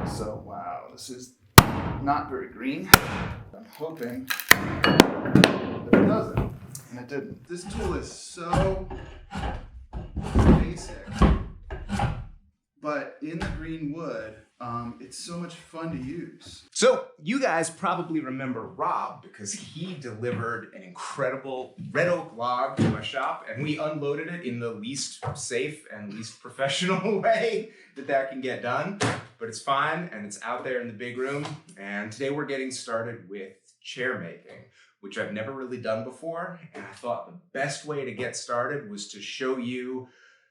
So wow, this is not very green. I'm hoping that it doesn't, and it didn't. This tool is so basic, but in the green wood, it's so much fun to use. So you guys probably remember Rob because he delivered an incredible red oak log to my shop, and we unloaded it in the least safe and least professional way that can get done. But it's fine, and it's out there in the big room. And today we're getting started with chair making, which I've never really done before. And I thought the best way to get started was to show you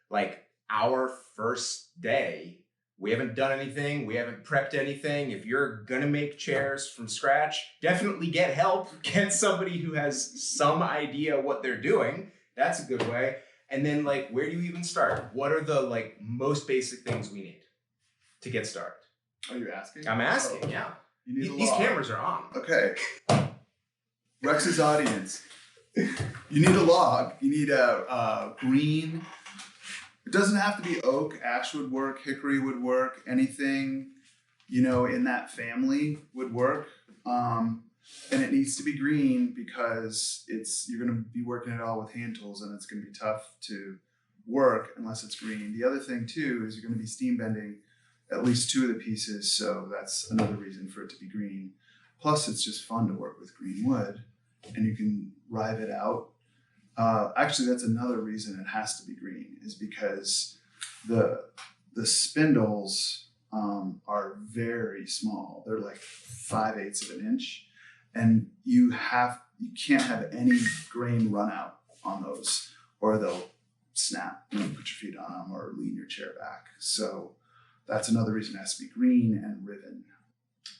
like our first day. We haven't done anything. We haven't prepped anything. If you're gonna make chairs from scratch, definitely get help. Get somebody who has some idea what they're doing. That's a good way. And then like, where do you even start? What are the like most basic things we need to get started? Are you asking? I'm asking, yeah. You need a These log. cameras are on. Okay. Rex's audience. You need a log. You need a green. It doesn't have to be oak. Ash would work. Hickory would work. Anything, in that family would work. And it needs to be green because you're going to be working it all with hand tools, and it's going to be tough to work unless it's green. The other thing too is you're going to be steam bending at least two of the pieces, so that's another reason for it to be green. Plus, it's just fun to work with green wood, and you can rive it out. Actually, that's another reason it has to be green, is because the spindles are very small. They're like 5/8 of an inch, and you can't have any grain run out on those, or they'll snap when you put your feet on them or lean your chair back. So that's another reason it has to be green and riven.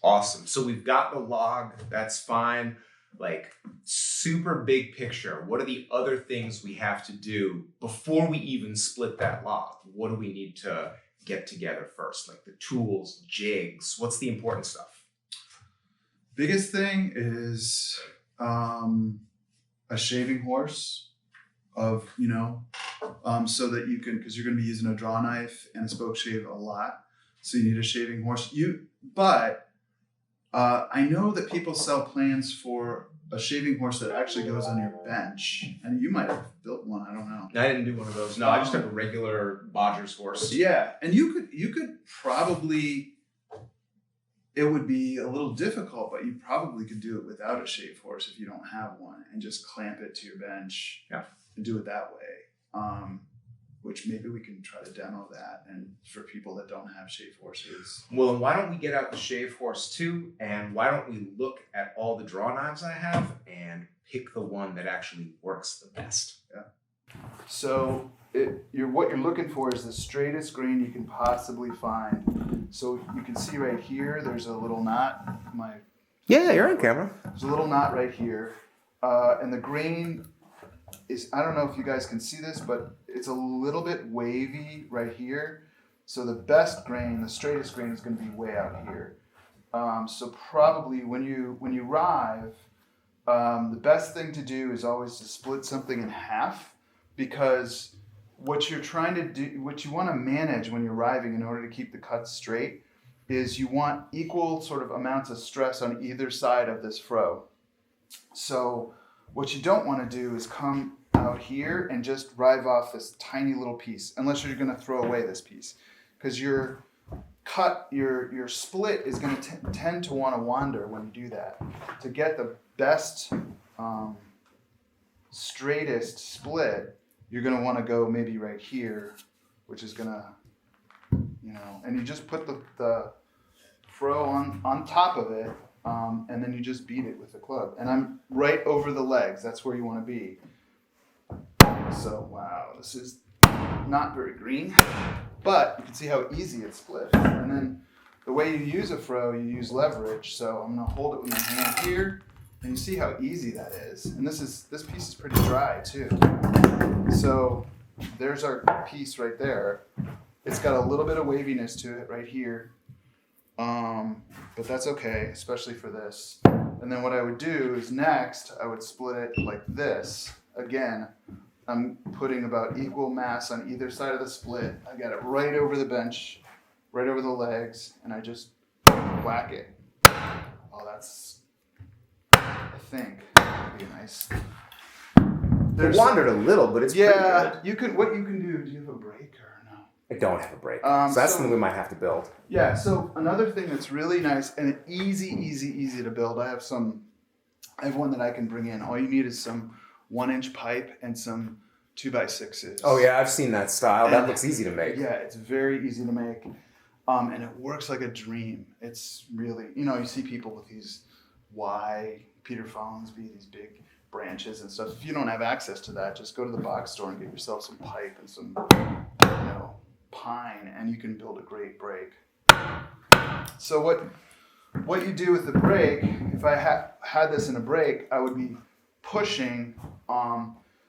Awesome. So we've got the log. That's fine. Like, super big picture, what are the other things we have to do before we even split that log? What do we need to get together first? Like the tools, jigs, what's the important stuff? Biggest thing is a shaving horse so that you can, because you're going to be using a draw knife and a spoke shave a lot. So you need a shaving horse. I know that people sell plans for a shaving horse that actually goes on your bench, and you might have built one. I don't know. I didn't do one of those. No, I just have a regular Bodger's horse. Yeah, and you could probably. It would be a little difficult, but you probably could do it without a shave horse if you don't have one, and just clamp it to your bench. Yeah. And do it that way. Which maybe we can try to demo that, and for people that don't have shave horses. Well, and why don't we get out the shave horse too, and why don't we look at all the draw knives I have and pick the one that actually works the best? Yeah. So what you're looking for is the straightest grain you can possibly find. So you can see right here, there's a little knot. Yeah, you're on camera. There's a little knot right here, and the grain I don't know if you guys can see this, but it's a little bit wavy right here. So the best grain, the straightest grain, is going to be way out here. So probably when you rive, the best thing to do is always to split something in half, because what you're trying to do, what you want to manage when you're riving in order to keep the cuts straight, is you want equal sort of amounts of stress on either side of this fro. So what you don't want to do is come out here and just rive off this tiny little piece, unless you're going to throw away this piece, because your split is going to tend to want to wander when you do that. To get the best, straightest split, you're going to want to go maybe right here, which is going to, and you just put the fro on top of it, and then you just beat it with the club. And I'm right over the legs. That's where you want to be. So, wow, this is not very green, but you can see how easy it splits. And then the way you use a fro, you use leverage. So I'm going to hold it with my hand here, and you see how easy that is. And this piece is pretty dry too. So there's our piece right there. It's got a little bit of waviness to it right here. But that's okay, especially for this. And then what I would do is next, I would split it like this. Again, I'm putting about equal mass on either side of the split. I got it right over the bench, right over the legs, and I just whack it. Oh, that's, I think, that'd be nice. It wandered a little, but it's pretty good. You can. What you can do? Do you have a brake or no? I don't have a brake, so that's something we might have to build. Yeah. So another thing that's really nice and easy to build. I have one that I can bring in. All you need is some 1-inch pipe and some 2x6s. Oh yeah, I've seen that style. That looks easy to make. Yeah, it's very easy to make, and it works like a dream. It's really, you see people with these Peter Follinsby, these big branches and stuff. If you don't have access to that, just go to the box store and get yourself some pipe and some pine, and you can build a great brake. So what you do with the brake, if I had this in a brake, I would be pushing,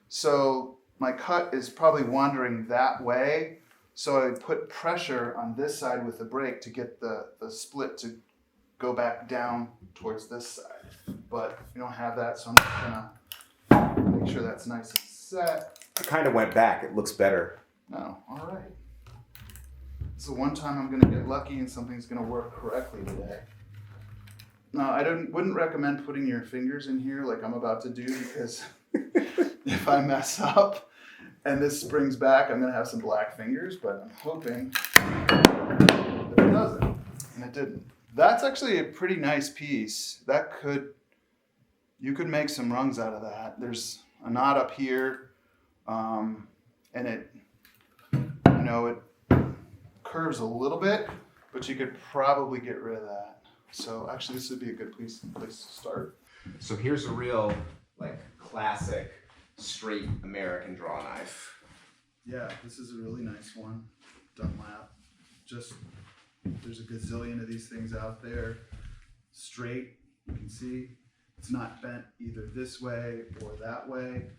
so my cut is probably wandering that way, so I would put pressure on this side with the brake to get the split to go back down towards this side. But we don't have that, so I'm just gonna make sure that's nice and set. It kind of went back. It looks better. No, all right. It's the one time I'm gonna get lucky and something's gonna work correctly today. No, I wouldn't recommend putting your fingers in here like I'm about to do, because if I mess up and this springs back, I'm gonna have some black fingers, but I'm hoping that it doesn't, and it didn't. That's actually a pretty nice piece. You could make some rungs out of that. There's a knot up here, and it curves a little bit, but you could probably get rid of that. So actually, this would be a good place to start. So here's a real, classic, straight American draw knife. Yeah, this is a really nice one, Dunlap. There's a gazillion of these things out there. Straight, you can see, it's not bent either this way or that way.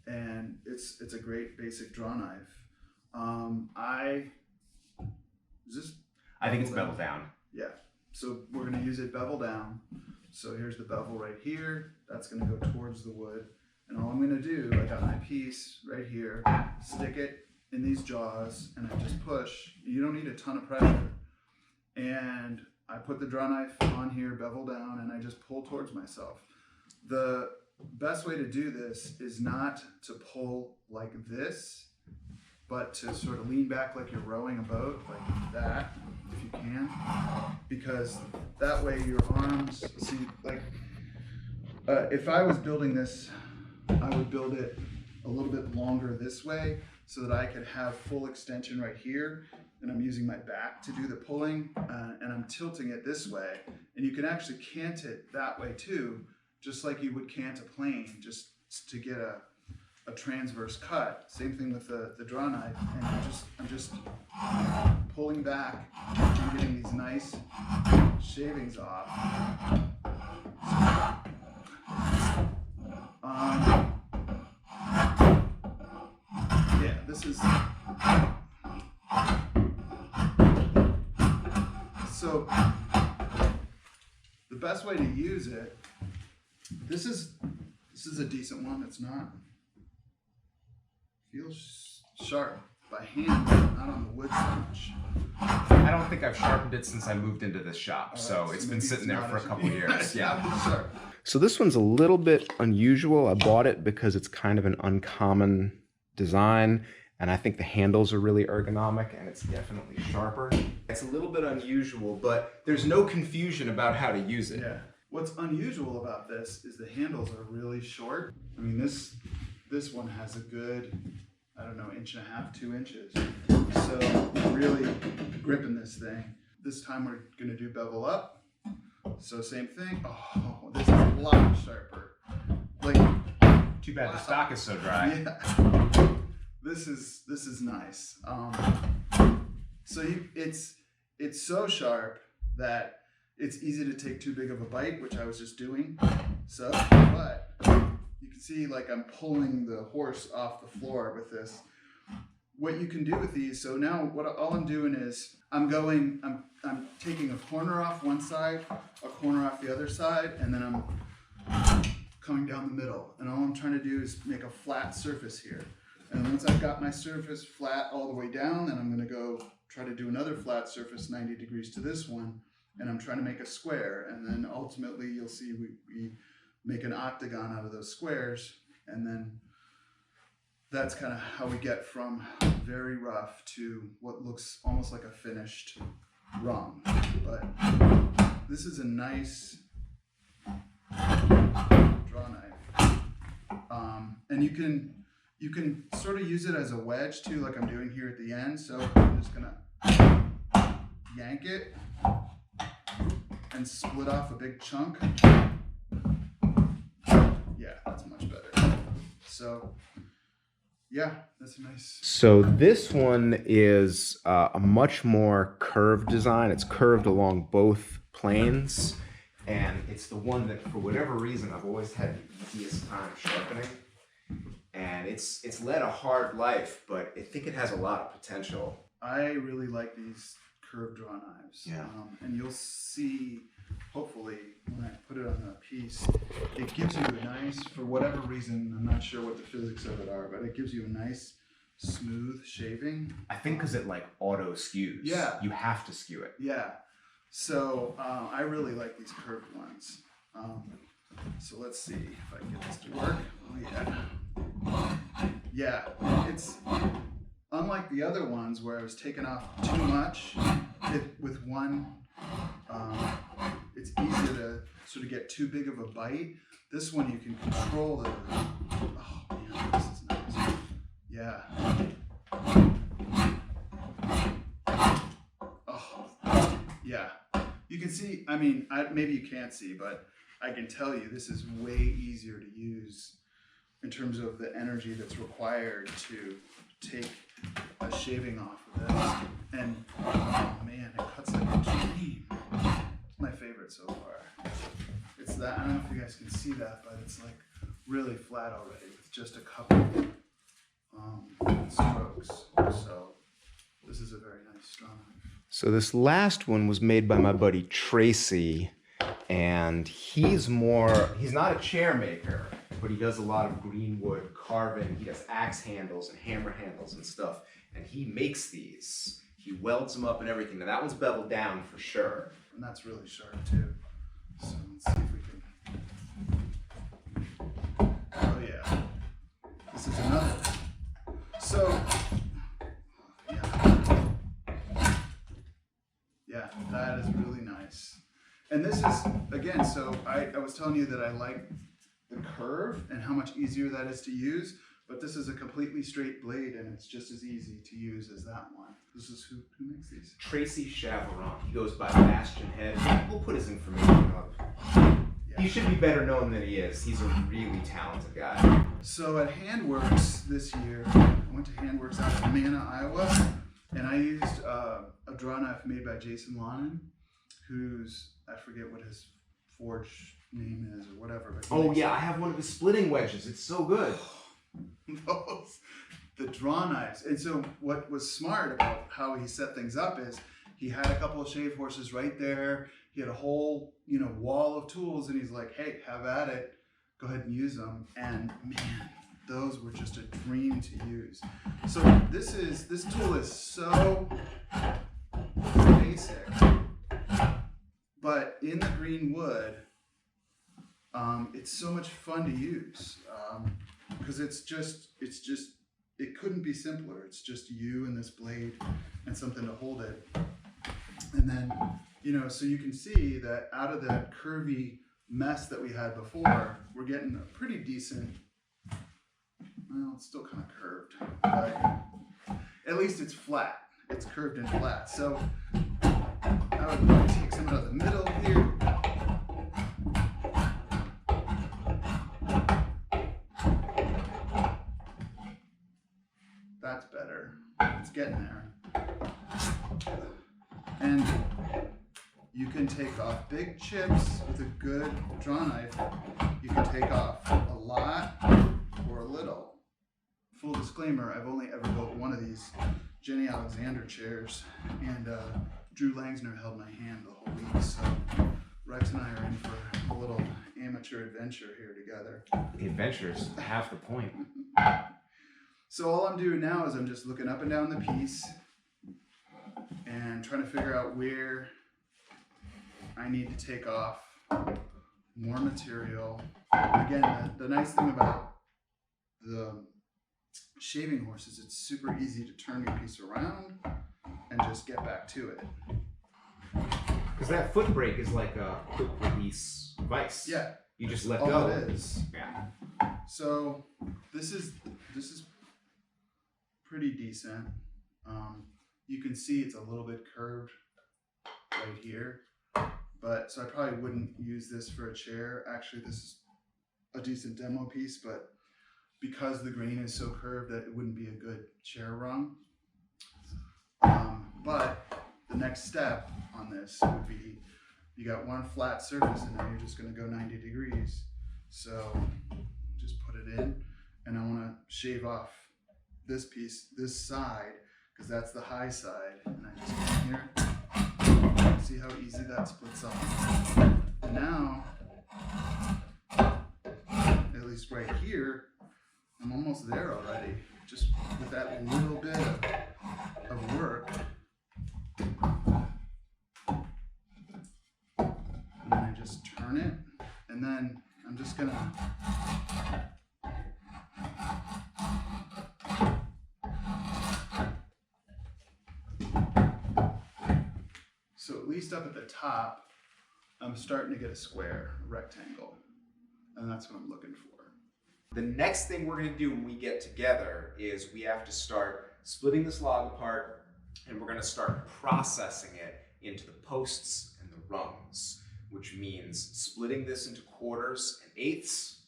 And it's a great basic draw knife. I think it's bevel down. Yeah, so we're gonna use it bevel down. So here's the bevel right here. That's gonna go towards the wood. And all I'm gonna do, I got my piece right here, stick it in these jaws, and I just push. You don't need a ton of pressure. And I put the draw knife on here, bevel down, and I just pull towards myself. The best way to do this is not to pull like this, but to sort of lean back like you're rowing a boat, like that, if you can. Because that way your arms, if I was building this, I would build it a little bit longer this way so that I could have full extension right here, and I'm using my back to do the pulling, and I'm tilting it this way. And you can actually cant it that way too, just like you would cant a plane, just to get a transverse cut. Same thing with the draw knife, and I'm just pulling back and getting these nice shavings off. Yeah, this is so the best way to use it. This is a decent one. It's not feels sharp by hand, not on the wood so much. I don't think I've sharpened it since I moved into this shop, so it's been sitting there for a couple years. Yeah. So this one's a little bit unusual. I bought it because it's kind of an uncommon design, and I think the handles are really ergonomic, and it's definitely sharper. It's a little bit unusual, but there's no confusion about how to use it. Yeah. What's unusual about this is the handles are really short. I mean, this one has a good, I don't know, 1.5 to 2 inches. So really gripping this thing. This time we're gonna do bevel up. So same thing. Oh, this is a lot sharper. Too bad the stock is so dry. Yeah. This is nice. So it's so sharp that it's easy to take too big of a bite, which I was just doing. So, but you can see I'm pulling the horse off the floor with this. What you can do with these, so now all I'm doing is I'm taking a corner off one side, a corner off the other side, and then I'm coming down the middle. And all I'm trying to do is make a flat surface here. And once I've got my surface flat all the way down, then I'm gonna go try to do another flat surface 90 degrees to this one, and I'm trying to make a square, and then ultimately you'll see we make an octagon out of those squares, and then that's kind of how we get from very rough to what looks almost like a finished rung. But this is a nice draw knife, and you can sort of use it as a wedge too, like I'm doing here at the end. So I'm just gonna yank it and split off a big chunk. Yeah, that's much better. So yeah, that's nice. So this one is a much more curved design. It's curved along both planes, and it's the one that, for whatever reason, I've always had the easiest time sharpening. And it's led a hard life, but I think it has a lot of potential. I really like these curved draw knives. Yeah. And you'll see, hopefully, when I put it on a piece, it gives you a nice, for whatever reason, I'm not sure what the physics of it are, but it gives you a nice, smooth shaving. I think because it like auto skews. Yeah. You have to skew it. Yeah. So I really like these curved ones. So let's see if I can get this to work. Oh yeah. Yeah, it's unlike the other ones where I was taking off too much. With one, it's easier to sort of get too big of a bite. This one you can control the. Oh man, this is nice. Yeah. Oh, yeah. You can see. I mean, maybe you can't see, but I can tell you this is way easier to use in terms of the energy that's required to take a shaving off of this. And oh man, it cuts like a dream. It's my favorite so far. It's that, I don't know if you guys can see that, but it's like really flat already with just a couple strokes. So this is a very nice straw knife. So this last one was made by my buddy Tracy, and he's not a chair maker, but he does a lot of green wood carving. He does axe handles and hammer handles and stuff, and he makes these. He welds them up and everything. Now that one's beveled down for sure. And that's really sharp too. So let's see if we can. Oh yeah. This is another. So yeah, that is really nice. And this is, again, so I was telling you that I like the curve and how much easier that is to use, but this is a completely straight blade and it's just as easy to use as that one. This is who makes these? Tracy Chavaron. He goes by Bastion Head. We'll put his information up. Yeah. He should be better known than he is. He's a really talented guy. So at Handworks this year, I went to Handworks out in Manna, Iowa, and I used a draw knife made by Jason Lonin, who's, I forget what his forge name is or whatever. But Oh yeah, I have one of his splitting wedges. It's so good. The draw knives. And so what was smart about how he set things up is he had a couple of shave horses right there. He had a whole, wall of tools, and he's like, hey, have at it. Go ahead and use them. And man, those were just a dream to use. So this tool is so basic, but in the green wood, it's so much fun to use because it couldn't be simpler. It's just you and this blade and something to hold it. And then, so you can see that out of that curvy mess that we had before, we're getting a pretty decent, well, it's still kind of curved, but at least it's flat. It's curved and flat. So I would probably take some out of the middle here. That's better. It's getting there. And you can take off big chips with a good draw knife. You can take off a lot or a little. Full disclaimer, I've only ever built one of these Jenny Alexander chairs, and Drew Langsner held my hand the whole week, so Rex and I are in for a little amateur adventure here together. The adventure's half the point. So all I'm doing now is I'm just looking up and down the piece, and trying to figure out where I need to take off more material. Again, the nice thing about the shaving horse is it's super easy to turn your piece around and just get back to it. Because that foot brake is like a quick release vice. Yeah. You just let all go. it is. Yeah. So this is pretty decent. You can see it's a little bit curved right here, but so I probably wouldn't use this for a chair. Actually, this is a decent demo piece, but because the grain is so curved that it wouldn't be a good chair rung. But the next step on this would be, you got one flat surface and now you're just gonna go 90 degrees. So just put it in, and I wanna shave off this piece, this side, because that's the high side. And I just come here, see how easy that splits off. And now, at least right here, I'm almost there already, just with that little bit of work. And then I just turn it, and then I'm just gonna so at least up at the top, I'm starting to get a square, a rectangle, and that's what I'm looking for. The next thing we're going to do when we get together is we have to start splitting this log apart, and we're going to start processing it into the posts and the rungs, which means splitting this into quarters and eighths,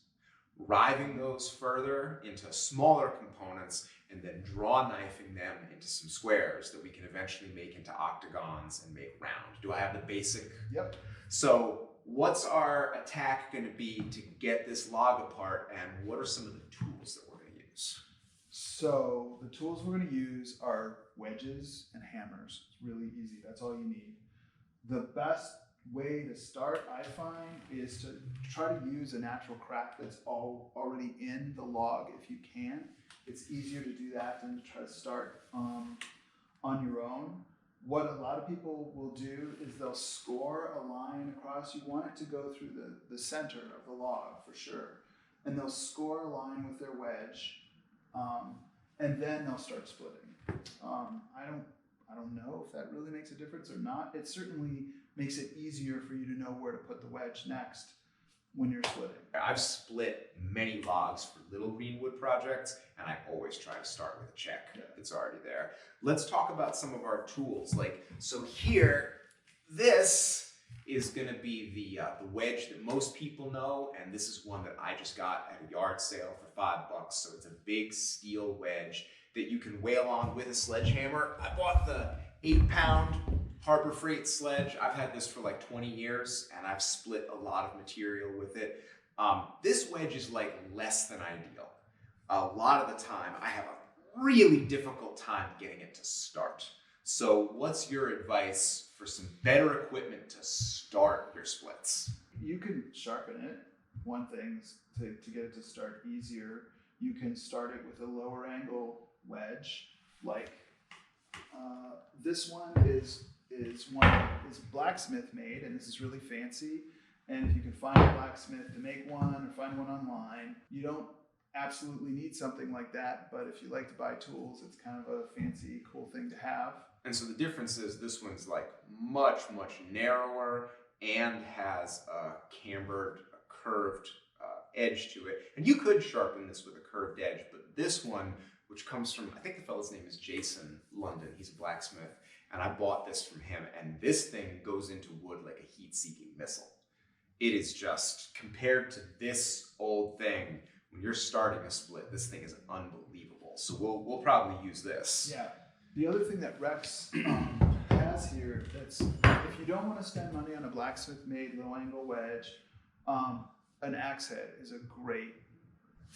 riving those further into smaller components, and then draw knifing them into some squares that we can eventually make into octagons and make round. Do I have the basic? Yep. So what's our attack going to be to get this log apart, and what are some of the tools that we're going to use? So the tools we're going to use are wedges and hammers. It's really easy. That's all you need. The best way to start, I find, is to try to use a natural crack that's already in the log if you can. It's easier to do that than to try to start on your own. What a lot of people will do is they'll score a line across. You want it to go through the center of the log for sure. And they'll score a line with their wedge, and then they'll start splitting. I don't know if that really makes a difference or not. It certainly makes it easier for you to know where to put the wedge next when you're splitting. I've split many logs for little greenwood projects, and I always try to start with a check that's already there. Let's talk about some of our tools. So here, this is going to be the wedge that most people know, and this is one that I just got at a yard sale for $5. So it's a big steel wedge that you can whale on with a sledgehammer. I bought the 8-pound Harbor Freight sledge. I've had this for like 20 years, and I've split a lot of material with it. This wedge is like less than ideal. A lot of the time, I have a really difficult time getting it to start. So what's your advice for some better equipment to start your splits? You can sharpen it. One thing is to get it to start easier, you can start it with a lower angle wedge. Like this one is blacksmith made, and this is really fancy. And if you can find a blacksmith to make one or find one online, you don't absolutely need something like that, but if you like to buy tools, it's kind of a fancy, cool thing to have. And so the difference is this one's like much, much narrower and has a cambered, curved edge to it. And you could sharpen this with a curved edge, but this one, which comes from, I think the fellow's name is Jason London, he's a blacksmith, and I bought this from him, and this thing goes into wood like a heat-seeking missile. It is just, compared to this old thing, when you're starting a split, this thing is unbelievable. So we'll probably use this. Yeah. The other thing that Rex has here, that's, if you don't want to spend money on a blacksmith-made low-angle wedge, an axe head is a great,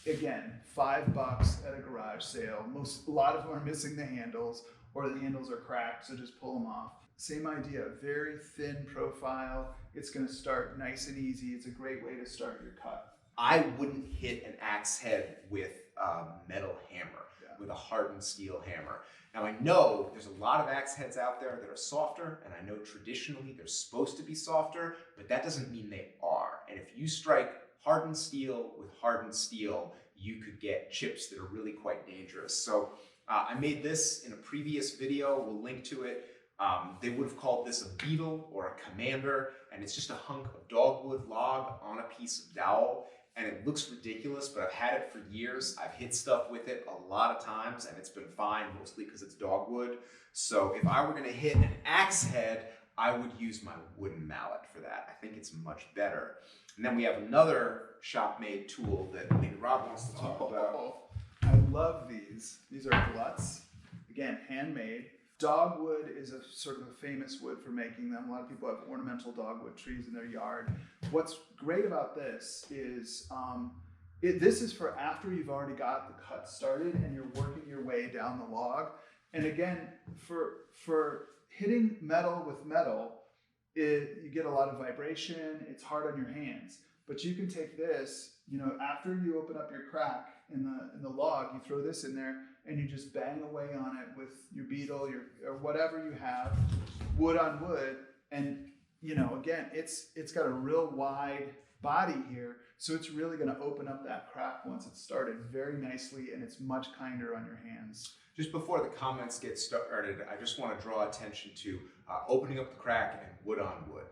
again, $5 at a garage sale. A lot of them are missing the handles, or the handles are cracked, so just pull them off. Same idea, very thin profile. It's going to start nice and easy. It's a great way to start your cut. I wouldn't hit an axe head with a metal hammer. Yeah. with a hardened steel hammer. Now I know there's a lot of axe heads out there that are softer, and I know traditionally they're supposed to be softer, but that doesn't mean they are. And if you strike hardened steel with hardened steel, you could get chips that are really quite dangerous. So I made this in a previous video. We'll link to it. They would have called this a beetle or a commander, and it's just a hunk of dogwood log on a piece of dowel. And it looks ridiculous, but I've had it for years. I've hit stuff with it a lot of times, and it's been fine, mostly because it's dogwood. So if I were gonna hit an axe head, I would use my wooden mallet for that. I think it's much better. And then we have another shop-made tool that maybe Rob wants to talk about. I love these. These are gluts. Again, handmade. Dogwood is a sort of a famous wood for making them. A lot of people have ornamental dogwood trees in their yard. What's great about this is this is for after you've already got the cut started and you're working your way down the log. And again, for hitting metal with metal, you get a lot of vibration. It's hard on your hands. But you can take this, after you open up your crack in the log, you throw this in there and you just bang away on it with your beetle, or whatever you have, wood on wood. And again, it's got a real wide body here, so it's really going to open up that crack once it's started very nicely, and it's much kinder on your hands. Just before the comments get started, I just want to draw attention to opening up the crack and wood on wood.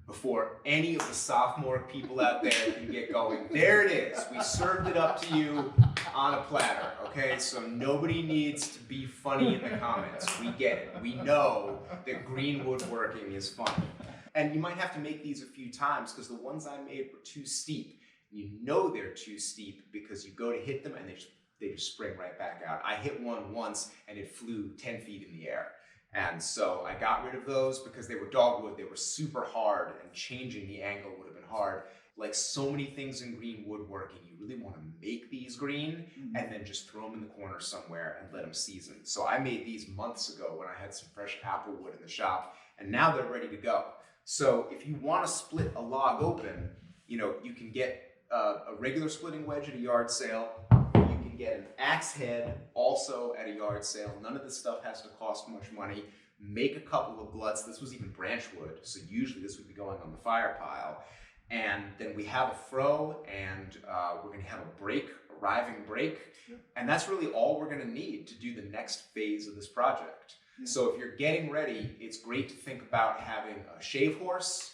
Before any of the sophomore people out there can get going. There it is. We served it up to you on a platter, okay? So nobody needs to be funny in the comments. We get it. We know that green woodworking is funny. And you might have to make these a few times because the ones I made were too steep. You know they're too steep because you go to hit them and they just spring right back out. I hit one once and it flew 10 feet in the air. And so I got rid of those because they were dogwood. They were super hard, and changing the angle would have been hard. Like so many things in green woodworking, you really want to make these green and then just throw them in the corner somewhere and let them season. So I made these months ago when I had some fresh apple wood in the shop, and now they're ready to go. So if you want to split a log open, you can get a regular splitting wedge at a yard sale. Get an axe head also at a yard sale. None of this stuff has to cost much money. Make a couple of gluts. This was even branch wood, so usually this would be going on the fire pile. And then we have a froe, and we're going to have a break, a riving break. And that's really all we're going to need to do the next phase of this project. So if you're getting ready, it's great to think about having a shave horse,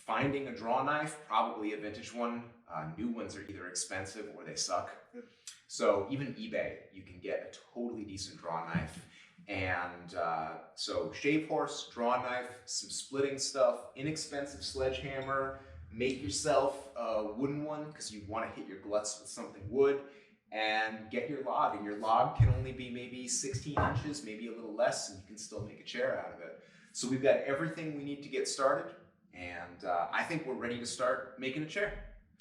finding a draw knife, probably a vintage one. New ones are either expensive or they suck. So even eBay, you can get a totally decent draw knife. And so shave horse, draw knife, some splitting stuff, inexpensive sledgehammer, make yourself a wooden one because you want to hit your gluts with something wood, and get your log. And your log can only be maybe 16 inches, maybe a little less, and you can still make a chair out of it. So we've got everything we need to get started, and I think we're ready to start making a chair.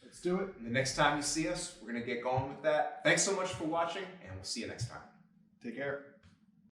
Let's do it. And the next time you see us, we're going to get going with that. Thanks so much for watching, and we'll see you next time. Take care.